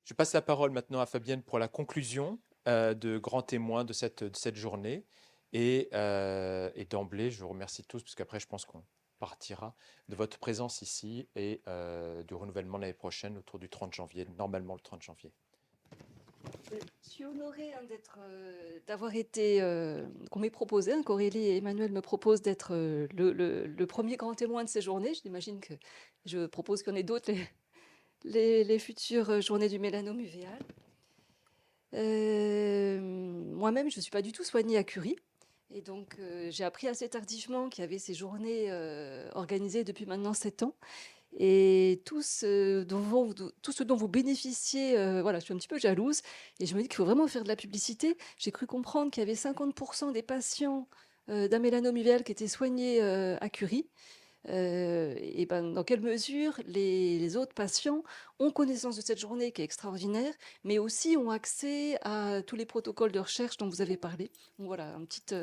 Je passe la parole maintenant à Fabienne pour la conclusion de grands témoins de cette journée. Et d'emblée, je vous remercie tous, puisqu'après, je pense qu'on partira de votre présence ici et du renouvellement l'année prochaine autour du 30 janvier, normalement le 30 janvier. Je suis honorée d'avoir été, qu'on m'ait proposé, hein, qu'Aurélie et Emmanuel me proposent d'être le premier grand témoin de ces journées. J'imagine que je propose qu'il y en ait d'autres les futures journées du mélanome uvéal. Moi-même, je ne suis pas du tout soignée à Curie. Et donc, j'ai appris assez tardivement qu'il y avait ces journées organisées depuis maintenant 7 ans. Et tout ce dont vous bénéficiez, voilà, je suis un petit peu jalouse et je me dis qu'il faut vraiment faire de la publicité. J'ai cru comprendre qu'il y avait 50 des patients, d'un mélanome uvéal qui étaient soignés, à Curie. Et ben, dans quelle mesure les autres patients ont connaissance de cette journée qui est extraordinaire, mais aussi ont accès à tous les protocoles de recherche dont vous avez parlé. Donc voilà, une petite,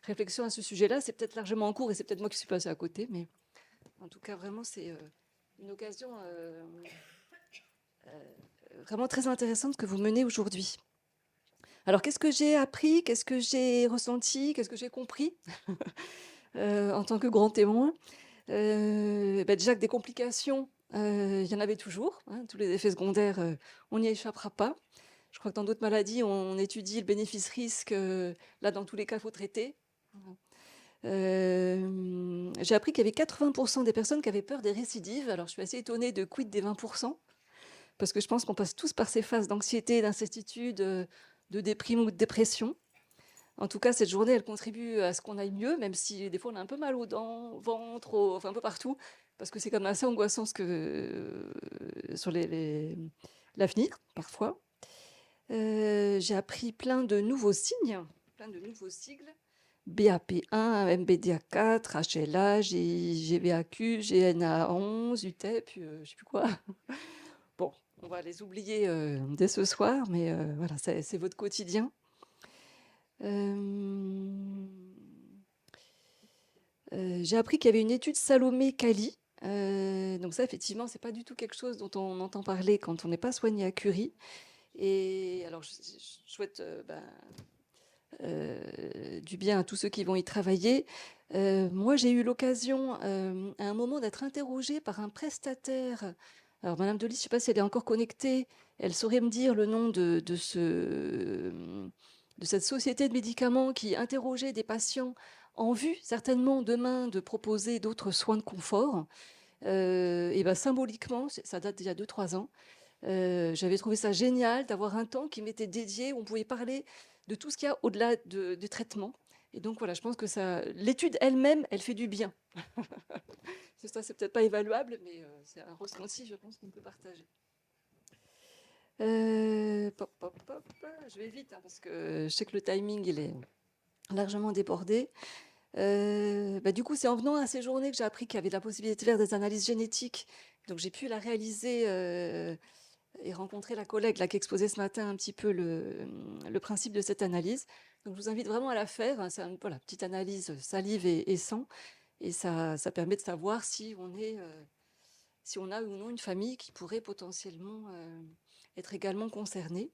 réflexion à ce sujet-là. C'est peut-être largement en cours et c'est peut-être moi qui suis passée à côté, mais en tout cas, vraiment, c'est, une occasion, vraiment très intéressante que vous menez aujourd'hui. Alors, qu'est-ce que j'ai appris? Qu'est-ce que j'ai ressenti? Qu'est-ce que j'ai compris, en tant que grand témoin? Déjà que des complications, il y en avait toujours, hein, tous les effets secondaires, on n'y échappera pas. Je crois que dans d'autres maladies, on étudie le bénéfice-risque, là, dans tous les cas, il faut traiter. J'ai appris qu'il y avait 80 des personnes qui avaient peur des récidives. Alors, je suis assez étonnée de quid des 20 parce que je pense qu'on passe tous par ces phases d'anxiété, d'incertitude, de déprime ou de dépression. En tout cas, cette journée, elle contribue à ce qu'on aille mieux, même si des fois on a un peu mal aux dents, au ventre, enfin un peu partout, parce que c'est quand même assez angoissant sur l'avenir, parfois. J'ai appris plein de nouveaux signes, plein de nouveaux sigles. BAP1, MBDA4, HLA, GVAQ, GNA11, UTEP, je ne sais plus quoi. Bon, on va les oublier dès ce soir, mais voilà, c'est votre quotidien. Euh, j'ai appris qu'il y avait une étude Salomé-Cali. Donc ça, effectivement, c'est pas du tout quelque chose dont on entend parler quand on n'est pas soigné à Curie. Et alors, je souhaite du bien à tous ceux qui vont y travailler. Moi, j'ai eu l'occasion à un moment d'être interrogée par un prestataire. Alors, Madame Delis, je ne sais pas si elle est encore connectée. Elle saurait me dire le nom de cette société de médicaments qui interrogeait des patients en vue, certainement demain, de proposer d'autres soins de confort. Et ben, symboliquement, ça date d'il y a 2 3 ans, j'avais trouvé ça génial d'avoir un temps qui m'était dédié, où on pouvait parler de tout ce qu'il y a au-delà du traitement. Et donc voilà, je pense que l'étude elle-même, elle fait du bien. C'est peut-être pas évaluable, mais c'est un ressenti, je pense, qu'on peut partager. Je vais vite, hein, parce que je sais que le timing, il est largement débordé. Du coup, c'est en venant à ces journées que j'ai appris qu'il y avait la possibilité de faire des analyses génétiques. Donc j'ai pu la réaliser et rencontrer la collègue là, qui exposait ce matin un petit peu le principe de cette analyse. Donc je vous invite vraiment à la faire, hein. C'est une voilà, petite analyse salive et sang. Et ça permet de savoir si on a ou non une famille qui pourrait potentiellement être également concernée.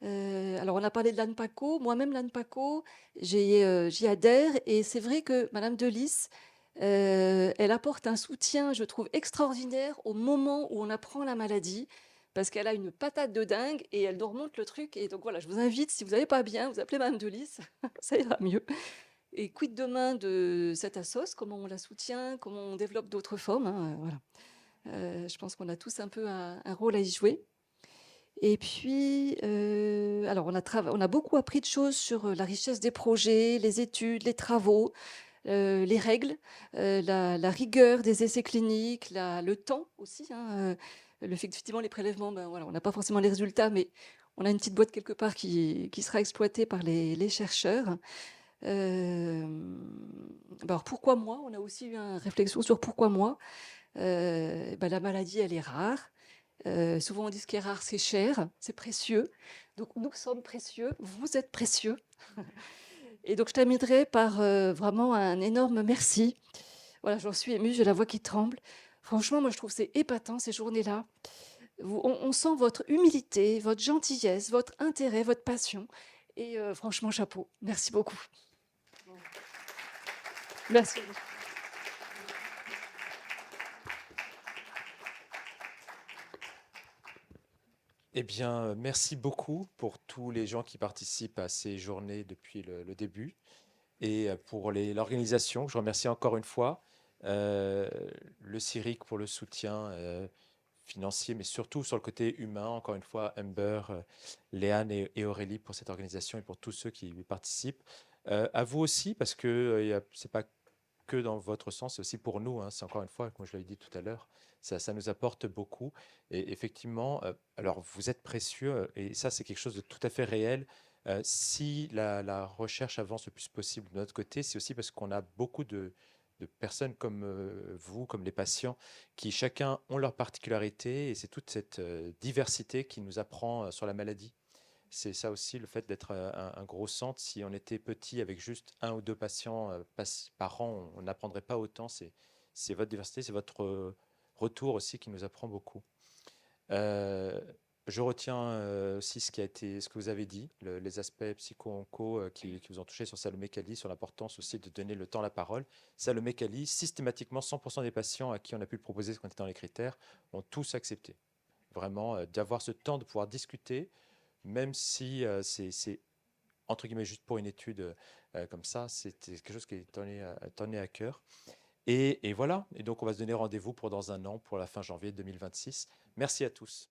Alors on a parlé de l'ANPACO. Moi-même, l'ANPACO, j'y adhère. Et c'est vrai que Madame Delis, elle apporte un soutien, je trouve, extraordinaire au moment où on apprend la maladie, parce qu'elle a une patate de dingue et elle nous remonte le truc. Et donc voilà, je vous invite, si vous n'allez pas bien, vous appelez Madame Delis, ça ira mieux. Et quid demain de cette assos, comment on la soutient, comment on développe d'autres formes, hein, voilà. Je pense qu'on a tous un peu un rôle à y jouer. Et puis, alors on a beaucoup appris de choses sur la richesse des projets, les études, les travaux, les règles, la rigueur des essais cliniques, le temps aussi, hein, le fait qu'effectivement les prélèvements, ben voilà, on n'a pas forcément les résultats, mais on a une petite boîte quelque part qui sera exploitée par les chercheurs. Alors pourquoi moi? On a aussi eu une réflexion sur pourquoi moi. La maladie, elle est rare. Souvent on dit ce qui est rare, c'est cher, c'est précieux. Donc nous sommes précieux, vous êtes précieux. Et donc je terminerai par vraiment un énorme merci. Voilà, j'en suis émue, j'ai la voix qui tremble. Franchement, moi je trouve c'est épatant ces journées-là. On sent votre humilité, votre gentillesse, votre intérêt, votre passion. Et franchement, chapeau. Merci beaucoup. Merci. Eh bien, merci beaucoup pour tous les gens qui participent à ces journées depuis le début et pour l'organisation. Je remercie encore une fois euh, le CIRIC pour le soutien financier, mais surtout sur le côté humain. Encore une fois, Amber, Léane et Aurélie pour cette organisation et pour tous ceux qui y participent. À vous aussi, parce que c'est pas que dans votre sens, c'est aussi pour nous, hein. C'est encore une fois, comme je l'avais dit tout à l'heure, ça nous apporte beaucoup. Et effectivement, alors vous êtes précieux, et ça c'est quelque chose de tout à fait réel. Si la recherche avance le plus possible de notre côté, c'est aussi parce qu'on a beaucoup de personnes comme vous, comme les patients, qui chacun ont leur particularité, et c'est toute cette diversité qui nous apprend sur la maladie. C'est ça aussi le fait d'être un gros centre. Si on était petit avec juste un ou deux patients par an, on n'apprendrait pas autant. C'est votre diversité, c'est votre retour aussi qui nous apprend beaucoup. Euh, je retiens aussi ce que vous avez dit, les aspects psycho-onco qui vous ont touché sur Salomé Kali, sur l'importance aussi de donner le temps à la parole. Salomé Kali, systématiquement, 100% des patients à qui on a pu le proposer quand on était dans les critères ont tous accepté. Vraiment, d'avoir ce temps de pouvoir discuter, même si c'est entre guillemets juste pour une étude comme ça, c'était quelque chose qui est tenait à cœur. Et voilà, et donc on va se donner rendez-vous pour dans un an, pour la fin janvier 2026. Merci à tous.